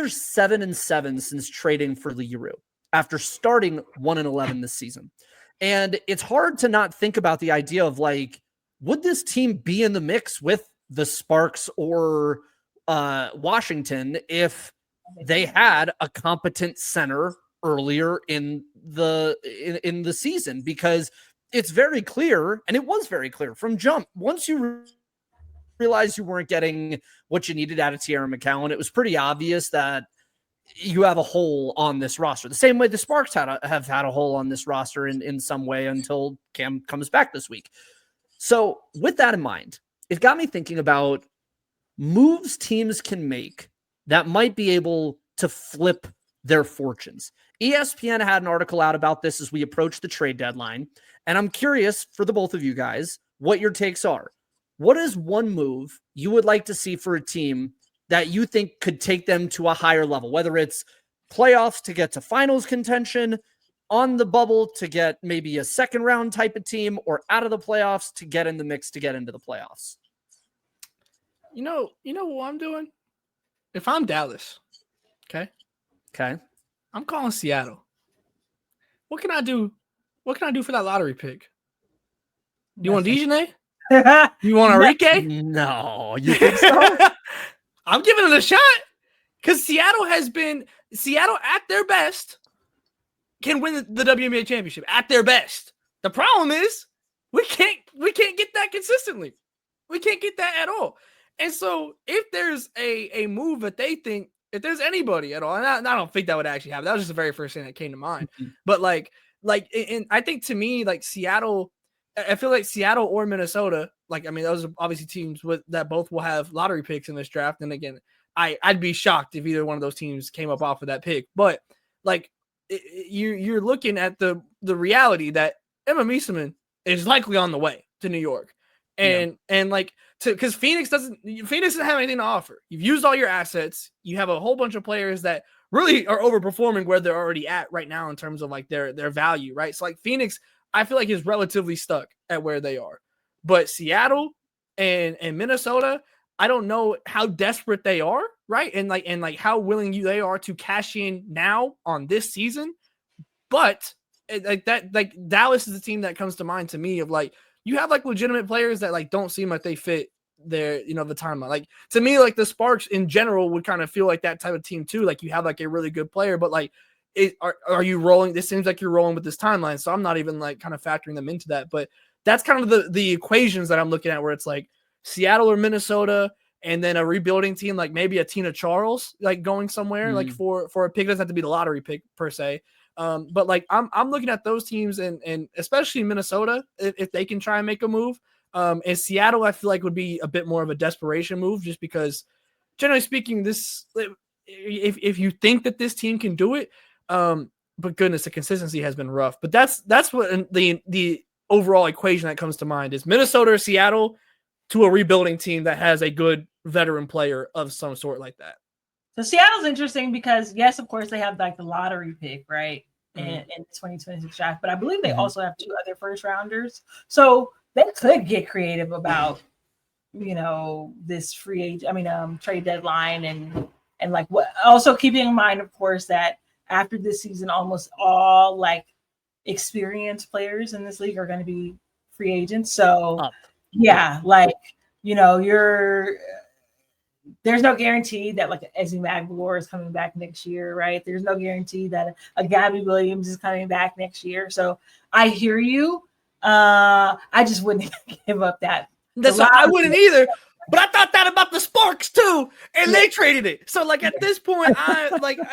are 7-7 since trading for Leroux after starting 1-11 this season. And it's hard to not think about the idea of like, would this team be in the mix with the Sparks or Washington if they had a competent center earlier in the season? Because it's very clear, and it was very clear from jump. Once you realized you weren't getting what you needed out of Tierra McCowan, it was pretty obvious that you have a hole on this roster. The same way the Sparks have had a hole on this roster in some way until Cam comes back this week. So with that in mind, it got me thinking about moves teams can make that might be able to flip their fortunes. ESPN had an article out about this as we approach the trade deadline. And I'm curious for the both of you guys, what your takes are. What is one move you would like to see for a team that you think could take them to a higher level, whether it's playoffs to get to finals contention, on the bubble to get maybe a second round type of team, or out of the playoffs to get in the mix to get into the playoffs? You know what I'm doing? If I'm Dallas, okay, I'm calling Seattle. What can I do? What can I do for that lottery pick? Do you want Dejanay? You want Enrique? No, you think so? I'm giving it a shot because Seattle at their best can win the WNBA championship at their best. The problem is we can't get that consistently. We can't get that at all. And so if there's a move that they think, if there's anybody at all, and I don't think that would actually happen. That was just the very first thing that came to mind. Mm-hmm. But and I think to me, like Seattle, I feel like Seattle or Minnesota, like, I mean, those are obviously teams that both will have lottery picks in this draft. And again, I'd be shocked if either one of those teams came up off of that pick. But like you're looking at the reality that Emma Miesemann is likely on the way to New York. And because Phoenix doesn't have anything to offer. You've used all your assets. You have a whole bunch of players that really are overperforming where they're already at right now in terms of like their value, right? So like Phoenix, I feel like is relatively stuck at where they are. But Seattle and Minnesota, I don't know how desperate they are, right? And like how willing they are to cash in now on this season. But like Dallas is the team that comes to mind to me of like, you have like legitimate players that like don't seem like they fit their, the timeline. Like to me, like the Sparks in general would kind of feel like that type of team too. Like you have like a really good player, but like, are you rolling? This seems like you're rolling with this timeline. So I'm not even like kind of factoring them into that, but that's kind of the equations that I'm looking at where it's like Seattle or Minnesota and then a rebuilding team, like maybe a Tina Charles, like going somewhere like for a pick. It doesn't have to be the lottery pick per se. But like I'm looking at those teams and especially Minnesota, if they can try and make a move. And Seattle, I feel like would be a bit more of a desperation move just because generally speaking, this, if you think that this team can do it, but goodness, the consistency has been rough, but that's what the overall equation that comes to mind is Minnesota or Seattle to a rebuilding team that has a good veteran player of some sort like that. So Seattle's interesting because yes, of course they have like the lottery pick, right? In 2026 draft, but I believe they also have 2 other first rounders. So they could get creative about, this trade deadline and like what, also keeping in mind, of course, that after this season, almost all like experienced players in this league are going to be free agents. So yeah, like, there's no guarantee that like Ezzy Magloire is coming back next year, right? There's no guarantee that a Gabby Williams is coming back next year. So I hear you. I just wouldn't give up that. I wouldn't either. But I thought that about the Sparks too, and they traded it. So like at this point,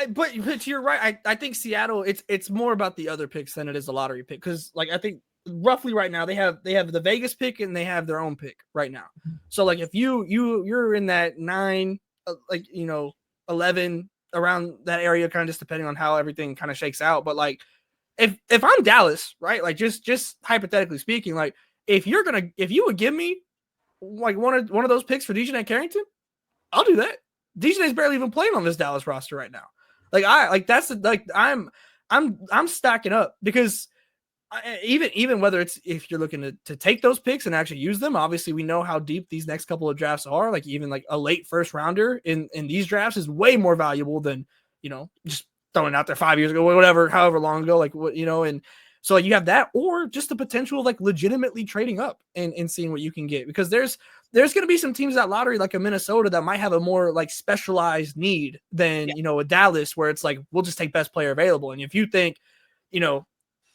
but you're right. I think Seattle. It's more about the other picks than it is the lottery pick because like I think roughly right now they have the Vegas pick and they have their own pick right now. So like if you're in that 9, 11 around that area, kind of just depending on how everything kind of shakes out. But like if I'm Dallas, right, like just hypothetically speaking, like if you would give me like one of those picks for Dejanay Carrington, I'll do that. Dejanay's barely even playing on this Dallas roster right now. I'm stacking up because even whether it's if you're looking to take those picks and actually use them, obviously we know how deep these next couple of drafts are. Like even like a late first rounder in these drafts is way more valuable than, just throwing out there 5 years ago, whatever, however long ago, like what, and so like you have that, or just the potential of like legitimately trading up and seeing what you can get, because there's going to be some teams that lottery, like a Minnesota, that might have a more like specialized need than, a Dallas, where it's like, we'll just take best player available. And if you think,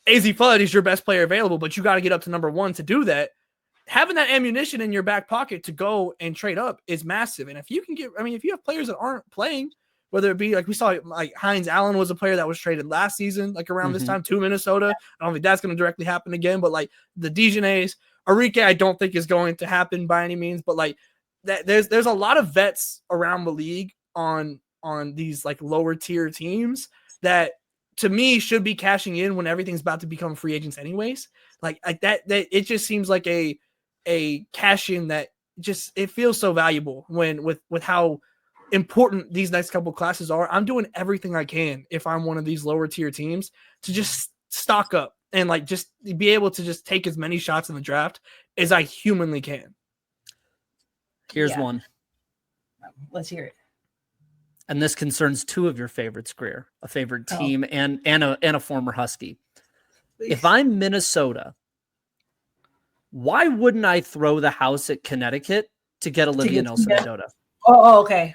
AZ Fudd is your best player available, but you got to get up to number one to do that, having that ammunition in your back pocket to go and trade up is massive. And if you can if you have players that aren't playing, whether it be like we saw, like Hines Allen was a player that was traded last season, like around this time to Minnesota. I don't think that's going to directly happen again, but like the Dejanay's, Arike, I don't think is going to happen by any means, but like that, there's a lot of vets around the league on these like lower tier teams that, to me, should be cashing in when everything's about to become free agents anyways. Like that it just seems like a cash in that just, it feels so valuable when with how important these next couple classes are. I'm doing everything I can, if I'm one of these lower tier teams, to just stock up and like just be able to just take as many shots in the draft as I humanly can. Here's one. Let's hear it. And this concerns two of your favorites, Greer, a favorite team and a former Husky. Please. If I'm Minnesota, why wouldn't I throw the house at Connecticut to get Olivia Nelson-Ododa? Oh, okay.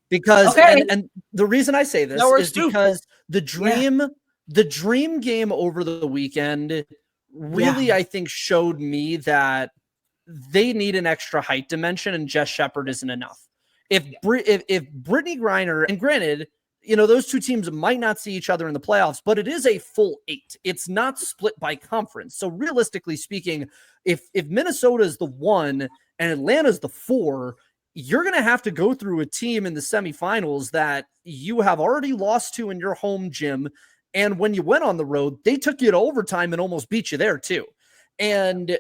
Because and the reason I say this is because the dream game over the weekend really, I think, showed me that they need an extra height dimension, and Jess Shepard isn't enough. If Brittany Griner, and granted, those two teams might not see each other in the playoffs, but it is a full 8. It's not split by conference. So realistically speaking, if Minnesota is the 1 and Atlanta's the 4, you're going to have to go through a team in the semifinals that you have already lost to in your home gym. And when you went on the road, they took you to overtime and almost beat you there too. And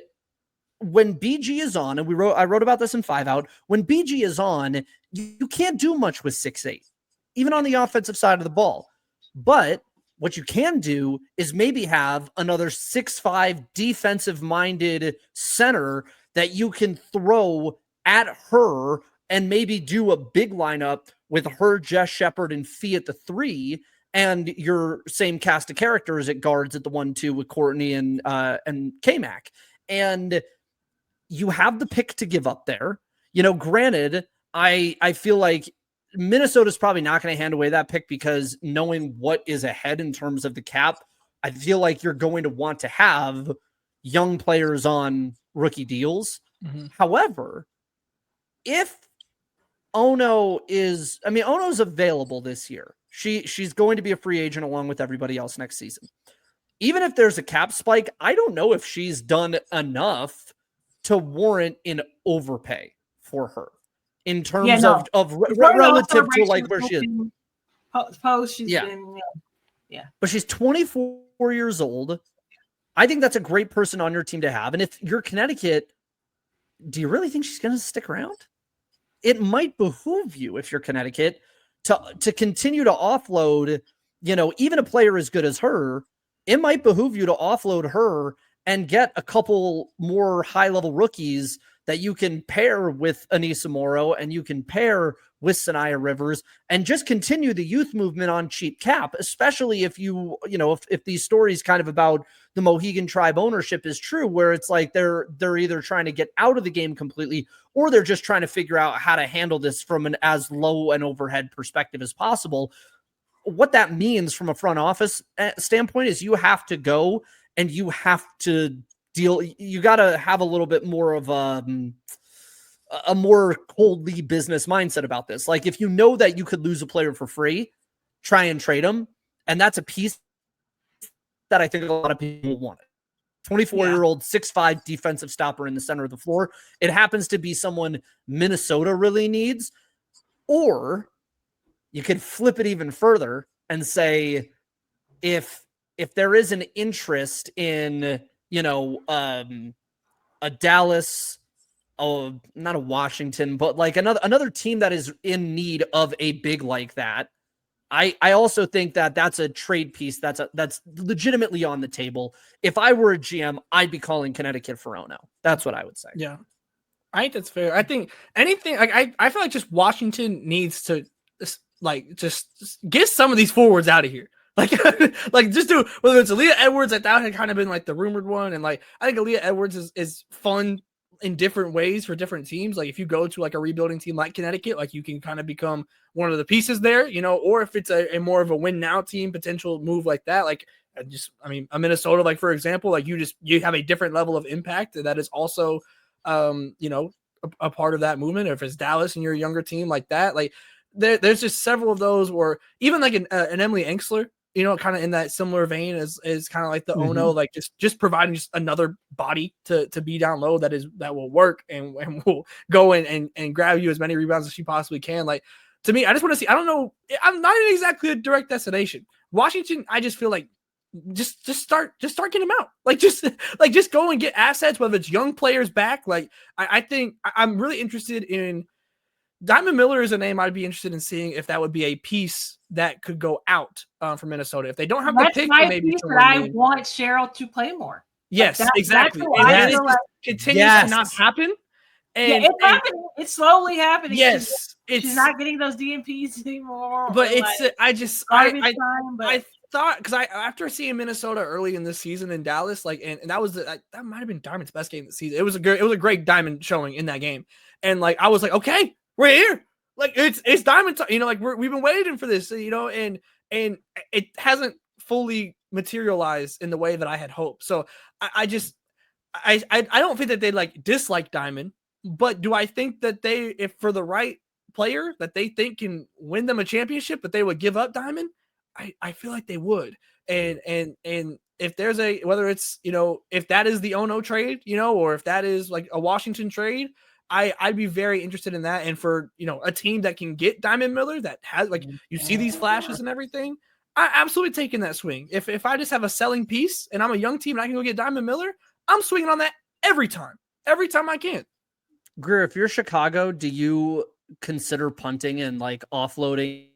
when BG is on, and I wrote about this in 5 Out, when BG is on, you can't do much with 6'8", even on the offensive side of the ball. But what you can do is maybe have another 6'5" defensive-minded center that you can throw at her and maybe do a big lineup with her, Jess Shepard, and Fee at the 3, and your same cast of characters at guards at the 1-2 with Courtney and K-Mac. And you have the pick to give up there. Granted, I feel like Minnesota's probably not going to hand away that pick, because knowing what is ahead in terms of the cap, I feel like you're going to want to have young players on rookie deals. However, if Ono's available this year, she's going to be a free agent along with everybody else next season. Even if there's a cap spike, I don't know if she's done enough to warrant an overpay for her in terms of relative to like where she is. Post, she's been, But she's 24 years old. I think that's a great person on your team to have. And if you're Connecticut, do you really think she's going to stick around? It might behoove you, if you're Connecticut, to continue to offload, even a player as good as her. It might behoove you to offload her and get a couple more high-level rookies that you can pair with Anissa Morrow and you can pair with Sanaya Rivers and just continue the youth movement on cheap cap, especially if if these stories kind of about the Mohegan Tribe ownership is true, where it's like they're either trying to get out of the game completely or they're just trying to figure out how to handle this from an as low an overhead perspective as possible. What that means from a front office standpoint is you have to go and you have to deal. You got to have a little bit more of a more coldly business mindset about this. Like if you know that you could lose a player for free, try and trade them. And that's a piece that I think a lot of people want. 24-year-old, 6'5" defensive stopper in the center of the floor. It happens to be someone Minnesota really needs. Or you could flip it even further and say, if there is an interest in, a Dallas, not a Washington, but like another team that is in need of a big like that, I also think that that's a trade piece that's legitimately on the table. If I were a GM, I'd be calling Connecticut for Ono. That's what I would say. Yeah, I think that's fair. I think anything like I feel like just Washington needs to just get some of these forwards out of here. Like, like just do whether it's Aaliyah Edwards. I thought had kind of been like the rumored one, and like I think Aaliyah Edwards is fun in different ways for different teams. Like if you go to like a rebuilding team like Connecticut, like you can kind of become one of the pieces there, you know, or if it's a more of a win now team, potential move like that. Like a Minnesota, like for example, like you have a different level of impact that is also, you know, a part of that movement. Or if it's Dallas and you're a younger team like that, like there's just several of those where even like an Emily Enksler, you know, kind of in that similar vein is kind of like the Ono, like just providing just another body to be down low that will work and will go in and grab you as many rebounds as she possibly can. Like to me, I just want to see, I don't know, I'm not in exactly a direct destination. Washington, I just feel like just start getting them out. Like just go and get assets, whether it's young players back. Like I think I'm really interested in Diamond Miller is a name I'd be interested in seeing if that would be a piece that could go out from Minnesota. If they don't have the pick, maybe I want Cheryl to play more. Yes, like exactly. And it continues to not happen. And it's happening. It's slowly happening. Yes, she's not getting those DMPs anymore. But it's I thought because after seeing Minnesota early in this season in Dallas, like and that was that might have been Diamond's best game of the season. It was a great Diamond showing in that game, and like I was like, okay, we're here. Like it's Diamond time. You know, like we've been waiting for this. You know, and it hasn't fully materialized in the way that I had hoped. So I don't think that they like dislike Diamond. But do I think that if for the right player that they think can win them a championship, that they would give up Diamond? I feel like they would. And if there's whether it's, you know, if that is the Ono trade, you know, or if that is like a Washington trade, I'd be very interested in that. And for, you know, a team that can get Diamond Miller that has like, you see these flashes and everything, I absolutely taking that swing. If I just have a selling piece and I'm a young team and I can go get Diamond Miller, I'm swinging on that every time I can. Greer, if you're Chicago, do you consider punting and like offloading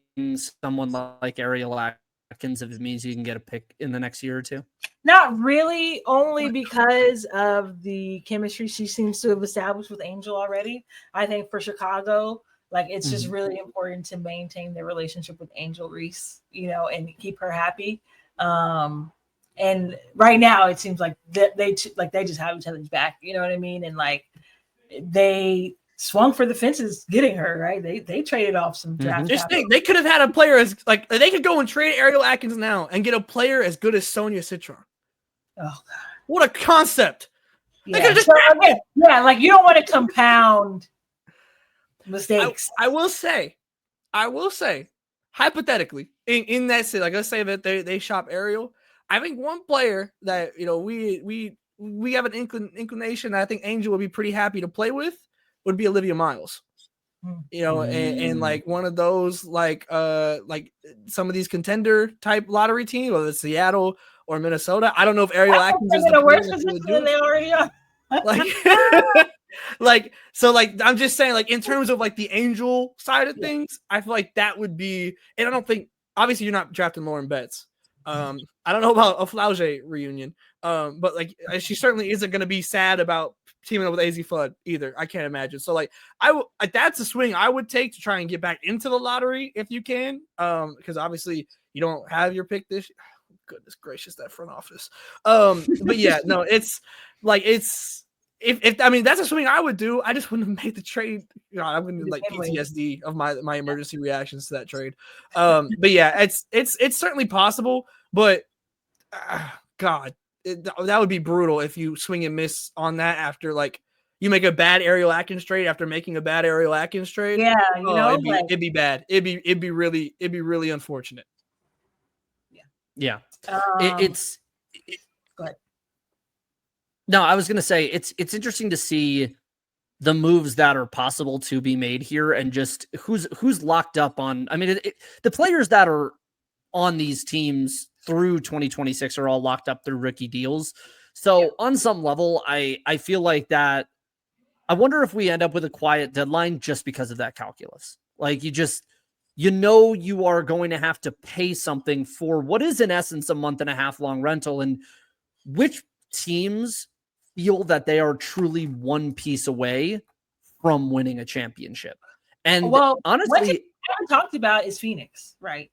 someone like Ariel Atkins if it means you can get a pick in the next year or two? Not really, only because of the chemistry she seems to have established with Angel already. I think for Chicago, like it's just really important to maintain their relationship with Angel Reese, you know, and keep her happy. And right now it seems like they just have each other's back, you know what I mean? And like they swung for the fences getting her, right? They traded off some draft. Just think, they could have had a player as like they could go and trade Ariel Atkins now and get a player as good as Sonia Citron. Oh God. What a concept. Yeah, like you don't want to compound mistakes. I will say, hypothetically, in that city, like let's say that they shop Ariel. I think one player that, you know, we have an inclination that I think Angel would be pretty happy to play with would be Olivia Miles. You know, and like one of those like some of these contender type lottery teams, whether it's Seattle or Minnesota. I don't know if Ariel Atkins is the worst position they already are. Like I'm just saying, like in terms of like the Angel side of things, I feel like that would be, and I don't think obviously you're not drafting Lauren Betts. I don't know about a Flauge reunion, but like she certainly isn't going to be sad about teaming up with AZ Flood either. I can't imagine. So like that's a swing I would take to try and get back into the lottery if you can, because obviously you don't have your pick this. Goodness gracious, that front office. But yeah, no, it's like if I mean that's a swing I would do. I just wouldn't have made the trade. You know, I'm going to like PTSD of my emergency reactions to that trade. But yeah, it's certainly possible. But God, that would be brutal if you swing and miss on that after like you make a bad Ariel Atkins trade after making a bad Ariel Atkins trade. Yeah, you know, it'd be bad. It'd be really unfortunate. Yeah. Go ahead. No, I was going to say it's interesting to see the moves that are possible to be made here and just who's locked up on. I mean, the players that are on these teams through 2026 are all locked up through rookie deals. So on some level, I feel like that. I wonder if we end up with a quiet deadline just because of that calculus. Like you know you are going to have to pay something for what is in essence a month and a half long rental. And which teams feel that they are truly one piece away from winning a championship? And Well, honestly, what we haven't talked about is Phoenix, right?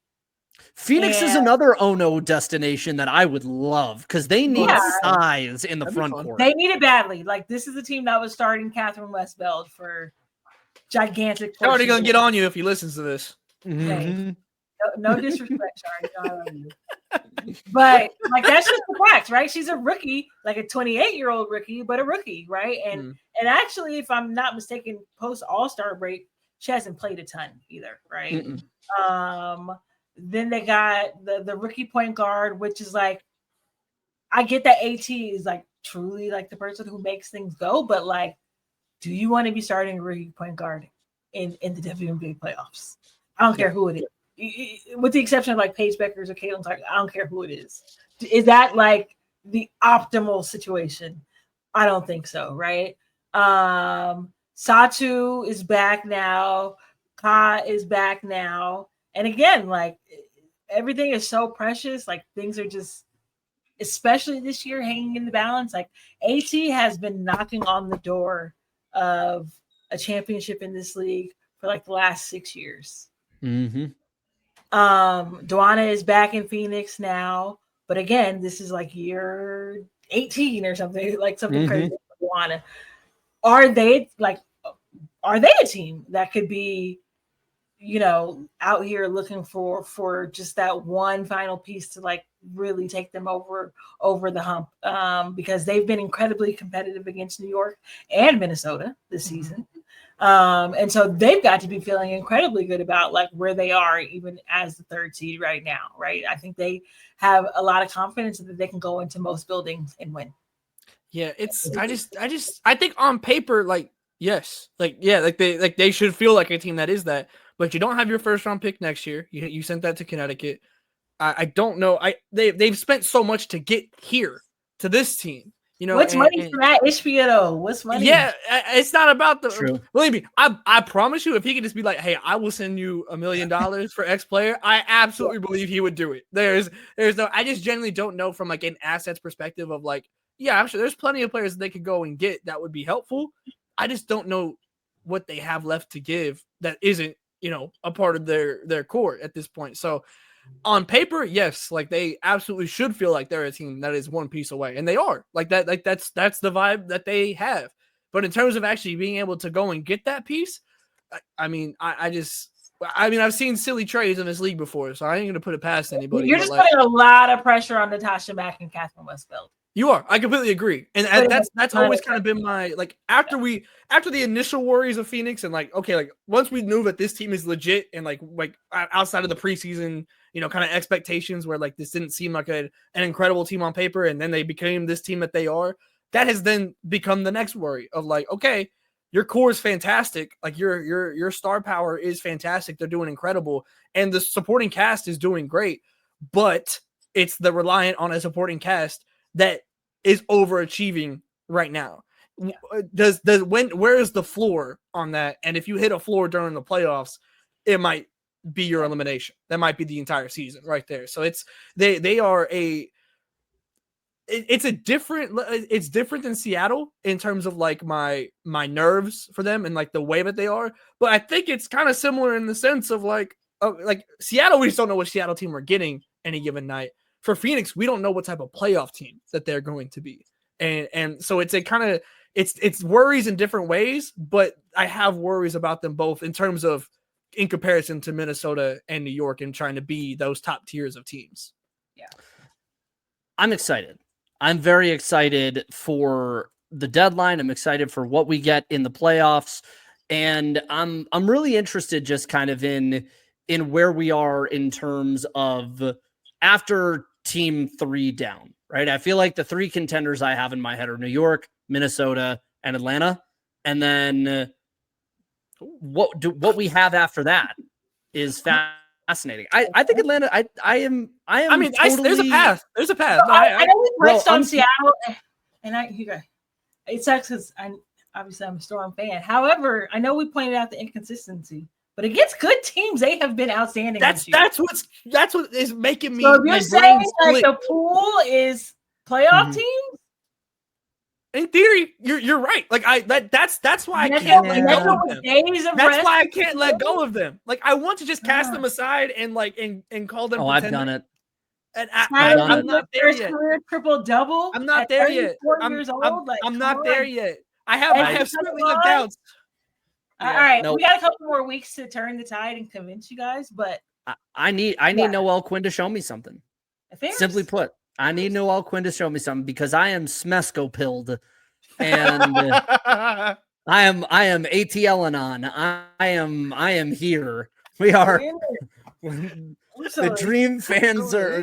Phoenix is another Ono destination that I would love because they need size in the front court. They need it badly. Like, this is a team that was starting Catherine Westbeld for gigantic. I'm already gonna get on you if he listens to this. Mm-hmm. No disrespect, Shari. I love you. But like, that's just the facts, right? She's a rookie, like a 28-year-old rookie, but a rookie, right? And actually, if I'm not mistaken, post All-Star break, she hasn't played a ton either, right? Then they got the rookie point guard, which is like, I get that AT is like truly like the person who makes things go, but like, do you want to be starting a rookie point guard in the WNBA playoffs? I don't care who it is, with the exception of like Paige Beckers or Caitlin Clark. I don't care who it is. Is that like the optimal situation? I don't think so, right? Satu is back now. Ka is back now. And again, like, everything is so precious. Like, things are just, especially this year, hanging in the balance. Like, AT has been knocking on the door of a championship in this league for like the last 6 years. Duana is back in Phoenix now. But again, this is like year 18 or something, like something crazy for Duana. Are they a team that could be, you know, out here looking for just that one final piece to like really take them over the hump, because they've been incredibly competitive against New York and Minnesota this season. And so they've got to be feeling incredibly good about like where they are, even as the 3rd seed right now, right? I think they have a lot of confidence that they can go into most buildings and win. Yeah, I think on paper, like, yes, like, yeah, like they should feel like a team that is that. But you don't have your 1st round pick next year. You sent that to Connecticut. I don't know. They've spent so much to get here to this team. You know, what's money for that Ishbia though? What's money? Yeah, it's not about the. True. Believe me, I promise you, if he could just be like, "Hey, I will send you $1 million for X player," I absolutely believe he would do it. There's no. I just genuinely don't know from like an assets perspective of like, yeah, I'm sure there's plenty of players that they could go and get that would be helpful. I just don't know what they have left to give that isn't, you know, a part of their core at this point. So on paper, yes, like they absolutely should feel like they're a team that is one piece away, and they are. Like that, like that's the vibe that they have. But in terms of actually being able to go and get that piece, I mean, I've seen silly trades in this league before, so I ain't gonna put it past anybody. You're just putting a lot of pressure on Natasha Mack and Catherine Westbeld. You are. I completely agree. And that's always kind of been my, like, after the initial worries of Phoenix and like, okay, like once we knew that this team is legit and like outside of the preseason, you know, kind of expectations where like this didn't seem like an incredible team on paper, and then they became this team that they are, that has then become the next worry of like, okay, your core is fantastic. Like your star power is fantastic. They're doing incredible. And the supporting cast is doing great, but it's the reliant on a supporting cast that is overachieving right now. Yeah. Where is the floor on that? And if you hit a floor during the playoffs, it might be your elimination. That might be the entire season right there. So it's different than Seattle in terms of like my nerves for them and like the way that they are. But I think it's kind of similar in the sense of like Seattle, we just don't know what Seattle team we're getting any given night. For Phoenix, we don't know what type of playoff team that they're going to be. And so it's a kind of, it's worries in different ways, but I have worries about them both in terms of in comparison to Minnesota and New York and trying to be those top tiers of teams. Yeah. I'm excited. I'm very excited for the deadline. I'm excited for what we get in the playoffs. And I'm really interested just kind of in where we are in terms of after team 3 down, right? I feel like the 3 contenders I have in my head are New York, Minnesota, and Atlanta. And then what we have after that is fascinating. I think Atlanta, I mean, totally... there's a path. There's a path. No, I know we touched on Seattle, and it sucks because I'm a Storm fan. However, I know we pointed out the inconsistency But against good teams, they have been outstanding. That's what is making me. So if you're saying like split. the pool is playoff teams, in theory, you're right. Like that's why I Next can't up- let next go up of with them. days of That's rest. why I can't let go of them. Like I want to just cast Yeah. them aside and like and call them. Oh, I've done it. And Tyler done it. I'm not there first yet. career triple double. I'm not at there yet. 34 years old. Like, I'm come not on. there yet. I Hey, have come certainly on. have doubts. All right, Nope. we got a couple more weeks to turn the tide and convince you guys, but I need Noel Quinn to show me something. Simply put, I need Noel Quinn to show me something because I am Smesco pilled, and I am ATLing on. I am here. We are. The Dream fans are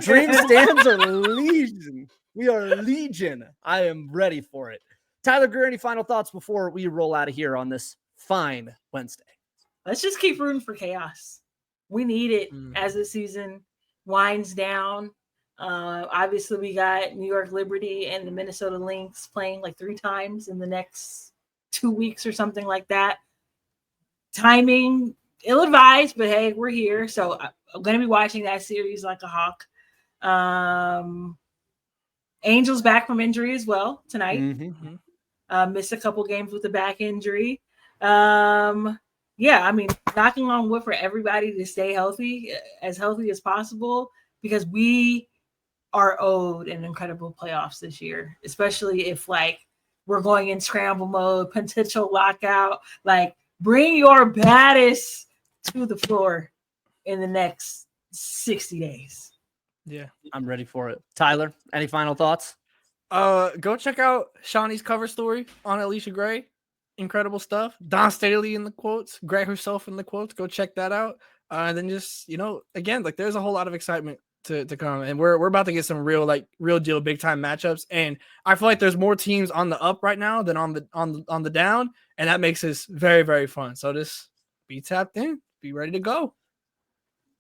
Dream stands are legion. We are legion. I am ready for it. Tyler Greer, any final thoughts before we roll out of here on this fine Wednesday? Let's just keep rooting for chaos. We need it as the season winds down. Obviously, we got New York Liberty and the Minnesota Lynx playing like 3 times in the next 2 weeks or something like that. Timing, ill-advised, but hey, we're here. So I'm going to be watching that series like a hawk. Angels back from injury as well tonight. Missed a couple games with a back injury. Yeah, I mean, knocking on wood for everybody to stay healthy as possible, because we are owed an incredible playoffs this year, especially if like we're going in scramble mode, potential lockout. Like, bring your baddest to the floor in the next 60 days. Yeah, I'm ready for it. Tyler, any final thoughts? Go check out Shawnee's cover story on Alicia Gray. Incredible stuff. Don Staley in the quotes, Gray herself in the quotes. Go check that out. And then just, again, like there's a whole lot of excitement to come, and we're about to get some real deal big time matchups. And I feel like there's more teams on the up right now than on the down, and that makes this very, very fun. So just be tapped in, be ready to go.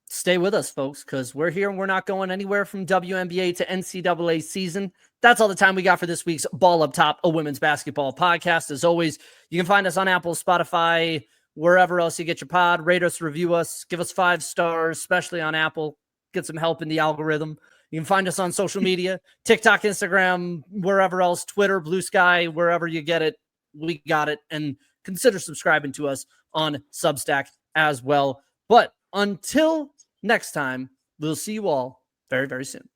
Stay with us, folks, because we're here and we're not going anywhere from WNBA to NCAA season. That's all the time we got for this week's Ball Up Top, a women's basketball podcast. As always, you can find us on Apple, Spotify, wherever else you get your pod. Rate us, review us, give us 5 stars, especially on Apple. Get some help in the algorithm. You can find us on social media, TikTok, Instagram, wherever else, Twitter, Blue Sky, wherever you get it, we got it. And consider subscribing to us on Substack as well. But until next time, we'll see you all very, very soon.